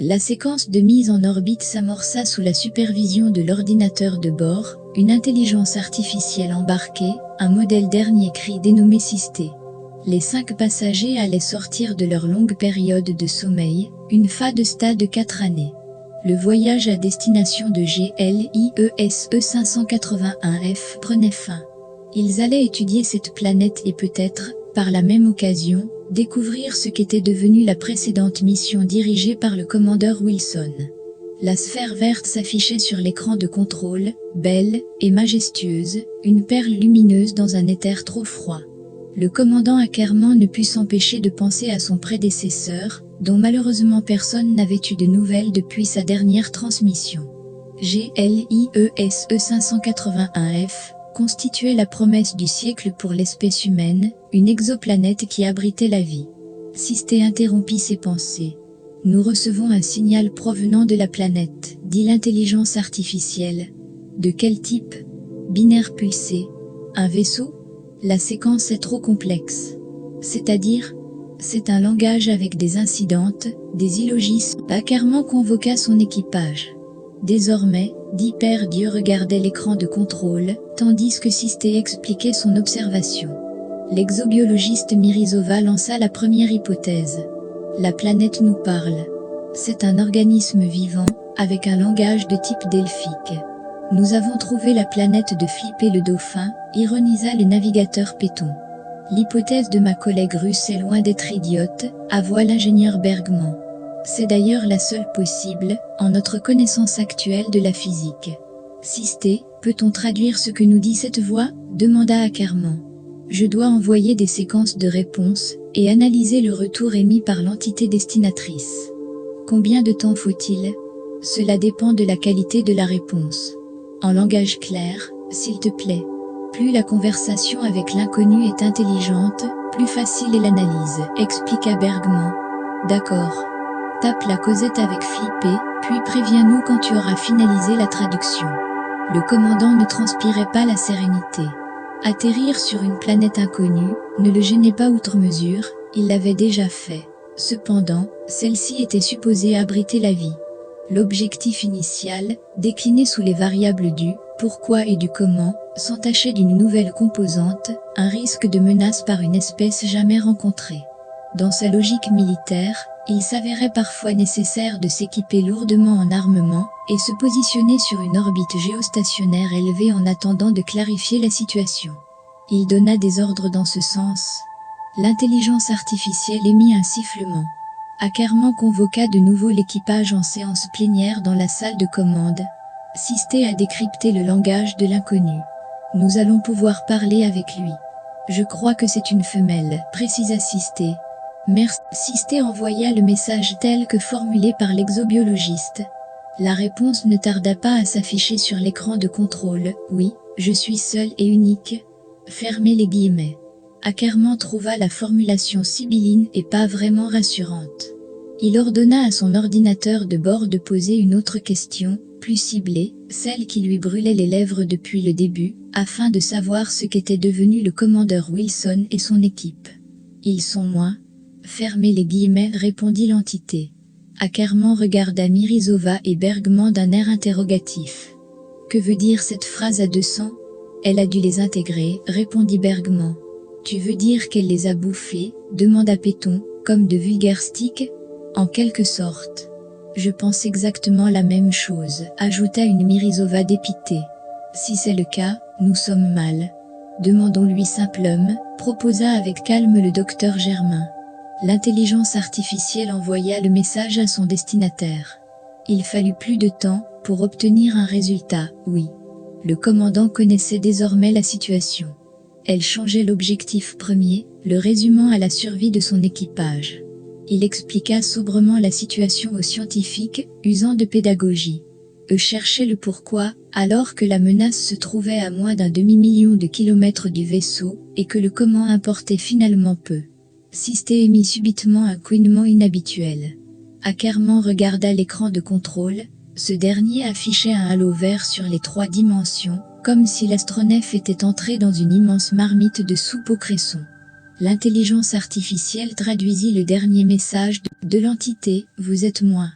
La séquence de mise en orbite s'amorça sous la supervision de l'ordinateur de bord, une intelligence artificielle embarquée, un modèle dernier cri dénommé Sisté. Les 5 passagers allaient sortir de leur longue période de sommeil, une phase de 4 années. Le voyage à destination de GLIESE 581F prenait fin. Ils allaient étudier cette planète et peut-être, par la même occasion, découvrir ce qu'était devenue la précédente mission dirigée par le commandeur Wilson. La sphère verte s'affichait sur l'écran de contrôle, belle et majestueuse, une perle lumineuse dans un éther trop froid. Le commandant Ackerman ne put s'empêcher de penser à son prédécesseur, dont malheureusement personne n'avait eu de nouvelles depuis sa dernière transmission. GLIESE 581F constituait la promesse du siècle pour l'espèce humaine, une exoplanète qui abritait la vie. Sisté interrompit ses pensées. « Nous recevons un signal provenant de la planète, dit l'intelligence artificielle. De quel type? Binaire pulsé. Un vaisseau? La séquence est trop complexe. C'est-à-dire? C'est un langage avec des incidentes, des illogismes. » Ackerman convoqua son équipage. Désormais, Dieu regardait l'écran de contrôle, tandis que Sisté expliquait son observation. L'exobiologiste Mirizova lança la première hypothèse. La planète nous parle. C'est un organisme vivant, avec un langage de type delphique. Nous avons trouvé la planète de Flipper le dauphin, ironisa le navigateur Péton. L'hypothèse de ma collègue russe est loin d'être idiote, avoua l'ingénieur Bergman. C'est d'ailleurs la seule possible, en notre connaissance actuelle de la physique. Sisté, peut-on traduire ce que nous dit cette voix? Demanda Ackerman. Je dois envoyer des séquences de réponses, et analyser le retour émis par l'entité destinatrice. Combien de temps faut-il? Cela dépend de la qualité de la réponse. En langage clair, s'il te plaît. Plus la conversation avec l'inconnu est intelligente, plus facile est l'analyse, expliqua Bergman. D'accord. Tape la causette avec Flippé, puis préviens-nous quand tu auras finalisé la traduction. Le commandant ne transpirait pas la sérénité. Atterrir sur une planète inconnue ne le gênait pas outre mesure, il l'avait déjà fait. Cependant, celle-ci était supposée abriter la vie. L'objectif initial, décliné sous les variables du « pourquoi » et du « comment », s'entachait d'une nouvelle composante, un risque de menace par une espèce jamais rencontrée. Dans sa logique militaire, il s'avérait parfois nécessaire de s'équiper lourdement en armement et se positionner sur une orbite géostationnaire élevée en attendant de clarifier la situation. Il donna des ordres dans ce sens. L'intelligence artificielle émit un sifflement. Ackerman convoqua de nouveau l'équipage en séance plénière dans la salle de commande. Sisté a décrypté le langage de l'inconnu. Nous allons pouvoir parler avec lui. Je crois que c'est une femelle, précisa Sisté. Merci. Sisté envoya le message tel que formulé par l'exobiologiste. La réponse ne tarda pas à s'afficher sur l'écran de contrôle. Oui, je suis seul et unique. Fermez les guillemets. Ackerman trouva la formulation sibylline et pas vraiment rassurante. Il ordonna à son ordinateur de bord de poser une autre question, plus ciblée, celle qui lui brûlait les lèvres depuis le début, afin de savoir ce qu'était devenu le commandeur Wilson et son équipe. Ils sont moins. Fermez les guillemets, répondit l'entité. Ackerman regarda Mirizova et Bergman d'un air interrogatif. Que veut dire cette phrase à 200? Elle a dû les intégrer, répondit Bergman. Tu veux dire qu'elle les a bouffés? Demanda Péton, comme de vulgaires sticks? En quelque sorte. Je pense exactement la même chose, ajouta une Mirizova dépitée. Si c'est le cas, nous sommes mal. Demandons-lui simple homme, proposa avec calme le docteur Germain. L'intelligence artificielle envoya le message à son destinataire. Il fallut plus de temps pour obtenir un résultat, oui. Le commandant connaissait désormais la situation. Elle changeait l'objectif premier, le résumant à la survie de son équipage. Il expliqua sobrement la situation aux scientifiques, usant de pédagogie. Eux cherchaient le pourquoi, alors que la menace se trouvait à moins d'un demi-million de kilomètres du vaisseau, et que le comment importait finalement peu. Sisté émit subitement un couinement inhabituel. Ackerman regarda l'écran de contrôle, ce dernier affichait un halo vert sur les 3 dimensions, comme si l'astronef était entré dans une immense marmite de soupe au cresson. L'intelligence artificielle traduisit le dernier message de l'entité, vous êtes moins.